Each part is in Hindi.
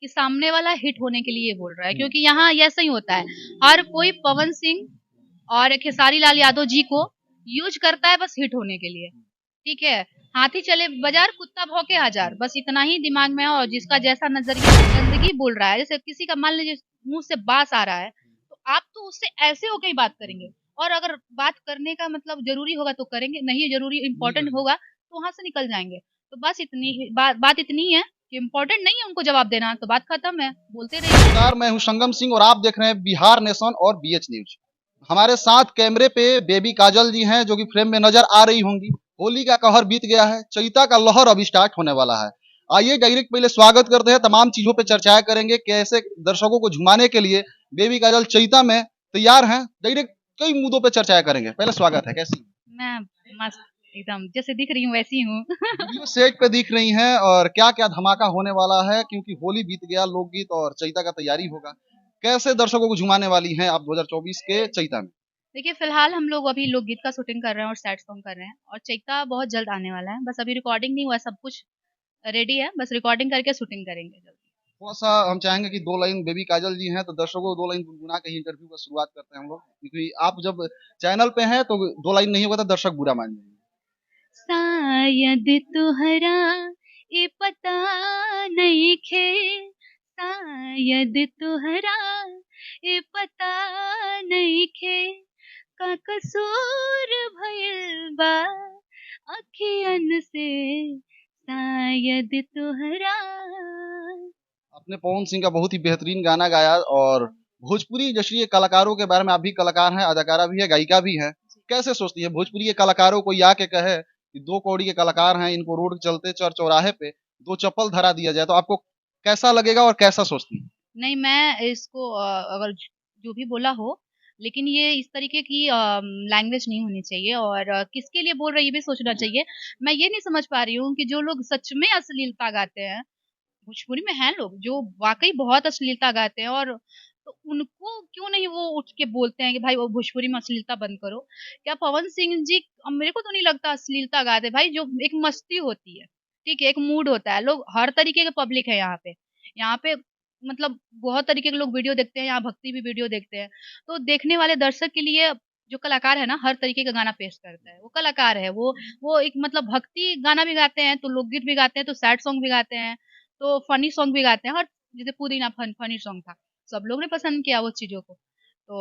कि सामने वाला हिट होने के लिए बोल रहा है, क्योंकि यहाँ ऐसा ही होता है। हर कोई पवन सिंह और खेसारी लाल यादव जी को यूज करता है बस हिट होने के लिए। ठीक है, हाथी चले बाजार कुत्ता भौंके हजार, बस इतना ही दिमाग में है। और जिसका जैसा नजरिया गंदगी बोल रहा है, जैसे किसी का मान लीजिए मुंह से बास आ रहा है, तो आप तो उससे ऐसे होकर ही बात करेंगे। और अगर बात करने का मतलब जरूरी होगा तो करेंगे, नहीं जरूरी इम्पोर्टेंट होगा तो वहां से निकल जाएंगे। तो बस इतनी बात इतनी है कि इम्पोर्टेंट नहीं है उनको जवाब देना, तो बात खत्म है, बोलते रहिए। नमस्कार, मैं हूं संगम सिंह और आप देख रहे हैं बिहार नेशन और बीएच न्यूज। हमारे साथ कैमरे पे बेबी काजल जी हैं जो कि फ्रेम में नजर आ रही होंगी। होली का कहर बीत गया है, चैता का लहर अब स्टार्ट होने वाला है। आइए डायरेक्ट पहले स्वागत करते हैं, तमाम चीजों पे चर्चाएं करेंगे, कैसे दर्शकों को झुमाने के लिए बेबी काजल चैता में तैयार हैं। डायरेक्ट कई मुद्दों पे चर्चाएं करेंगे। पहले स्वागत है, कैसी मैं मस्त एकदम जैसे दिख रही हूँ वैसी हूँ। वीडियो सेट पे दिख रही हैं और क्या क्या धमाका होने वाला है, क्योंकि होली बीत गया, लोकगीत और चैता का तैयारी होगा। कैसे दर्शकों को झुमाने वाली हैं आप 2024 के चैता में? देखिए, फिलहाल हम लोग अभी लोकगीत का शूटिंग कर रहे हैं और सैड सॉन्ग कर रहे हैं, और चैता बहुत जल्द आने वाला है। बस अभी रिकॉर्डिंग नहीं हुआ, सब कुछ रेडी है, बस रिकॉर्डिंग करके शूटिंग करेंगे जल्दी। थोड़ा सा हम चाहेंगे कि 2 लाइन बेबी काजल जी हैं, तो दर्शकों को 2 लाइन गुनगुना के ही इंटरव्यू का शुरुआत करते हैं हम लोग, क्योंकि आप जब चैनल पे हैं तो 2 लाइन नहीं होगा तो दर्शक बुरा मान जाएंगे। शायद तुहरा ये पता नहीं खे, शायद तुहरा ये पता नहीं खे, का कसूर भइल बा अखियन से, शायद तुहरा। आपने पवन सिंह का बहुत ही बेहतरीन गाना गाया, और भोजपुरी इंडस्ट्री के कलाकारों के बारे में, आप भी कलाकार हैं, अदाकारा भी है, गायिका भी है। कैसे सोचती है भोजपुरी के कलाकारों को या के कहे कि 2 कौड़ी के कलाकार हैं, इनको रोड चलते चर चौराहे पे 2 चप्पल धरा दिया जाए, तो आपको कैसा लगेगा और कैसा सोचती है? नहीं, मैं इसको अगर जो भी बोला हो, लेकिन ये इस तरीके की लैंग्वेज नहीं होनी चाहिए। और किसके लिए बोल रही है ये भी सोचना चाहिए। मैं ये नहीं समझ पा रही हूँ कि जो लोग सच में अश्लीलता गाते हैं, भोजपुरी में हैं लोग जो वाकई बहुत अश्लीलता गाते हैं, और तो उनको क्यों नहीं वो उठ के बोलते हैं कि भाई वो भोजपुरी में अश्लीलता बंद करो। क्या पवन सिंह जी, मेरे को तो नहीं लगता अश्लीलता गाते भाई। जो एक मस्ती होती है, ठीक है, एक मूड होता है। लोग हर तरीके के पब्लिक है यहाँ पे। यहाँ पे मतलब बहुत तरीके के लोग वीडियो देखते हैं, यहाँ भक्ति भी वीडियो देखते हैं। तो देखने वाले दर्शक के लिए जो कलाकार है ना, हर तरीके का गाना पेश करता है, वो कलाकार है। वो एक मतलब भक्ति गाना भी गाते हैं, तो लोकगीत भी गाते हैं, तो सैड सॉन्ग भी गाते हैं, तो फनी सॉन्ग भी गाते हैं। और जैसे पुदीना फनी सॉन्ग था, सब लोग ने पसंद किया वो चीजों को। तो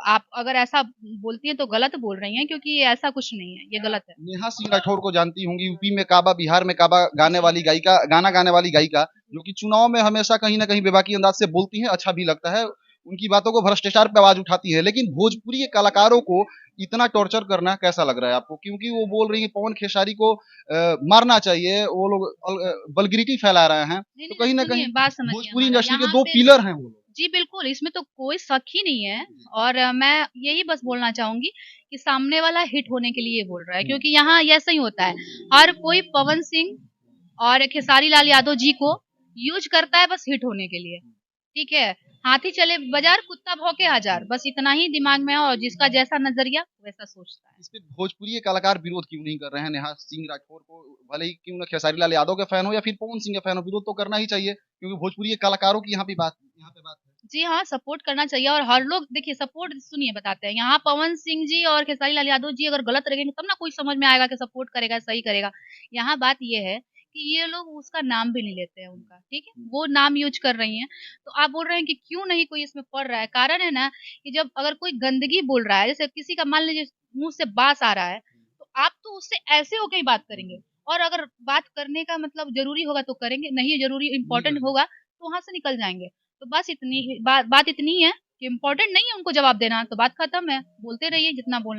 आप अगर ऐसा बोलती हैं तो गलत बोल रही हैं, क्योंकि ये ऐसा कुछ नहीं है, ये गलत है। नेहा सिंह राठौर को जानती होंगी, यूपी में काबा, बिहार में काबा गाने जी वाली गायिका, गाना गाने वाली गायिका, जो कि चुनाव में हमेशा कहीं न कहीं बेबाकी अंदाज से बोलती हैं, अच्छा भी लगता है। उनकी बातों को भ्रष्टाचार पे आवाज उठाती है, लेकिन भोजपुरी के कलाकारों को इतना टॉर्चर करना कैसा लग रहा है आपको? क्योंकि वो बोल रही है पवन खेसारी को मारना चाहिए, वो लोग वल्गैरिटी फैला रहे हैं, नहीं तो नहीं, कहीं न सुनिए, कहीं बात समझिए भोजपुरी हमारा इंडस्ट्री के यहाँ 2 पे। पिलर हैं वो लोग। जी बिल्कुल, इसमें तो कोई शक ही नहीं है। और मैं यही बस बोलना चाहूंगी कि सामने वाला हिट होने के लिए बोल रहा है, क्योंकि यहाँ ऐसा ही होता है। हर कोई पवन सिंह और खेसारी लाल यादव जी को यूज करता है बस हिट होने के लिए। ठीक है, हाथी चले बाजार कुत्ता भौंके हजार, बस इतना ही दिमाग में है। और जिसका जैसा नजरिया वैसा सोचता है। इस पे भोजपुरी के कलाकार विरोध क्यों नहीं कर रहे हैं नेहा सिंह राठौर को? भले ही क्यों ना खेसारी लाल यादव के फैन हो या फिर पवन सिंह के फैन हो, विरोध तो करना ही चाहिए, क्योंकि भोजपुरी के कलाकारों की यहाँ पे बात है। जी हाँ, सपोर्ट करना चाहिए। और हर लोग देखिए, सपोर्ट सुनिए बताते हैं, यहाँ पवन सिंह जी और खेसारी लाल यादव जी अगर गलत रहेंगे तब ना कोई समझ में आएगा कि सपोर्ट करेगा, सही करेगा। यहाँ बात ये है कि ये लोग उसका नाम भी नहीं लेते हैं उनका, ठीक है, वो नाम यूज कर रही हैं। तो आप बोल रहे हैं कि क्यों नहीं कोई इसमें पढ़ रहा है। कारण है ना कि जब अगर कोई गंदगी बोल रहा है, जैसे किसी का मान लीजिए मुंह से बास आ रहा है, तो आप तो उससे ऐसे होकर ही बात करेंगे। और अगर बात करने का मतलब जरूरी होगा तो करेंगे, नहीं जरूरी इम्पोर्टेंट होगा तो वहां से निकल जाएंगे। तो बस इतनी बात इतनी है कि इम्पोर्टेंट नहीं है उनको जवाब देना, तो बात खत्म है, बोलते रहिए जितना बोलना।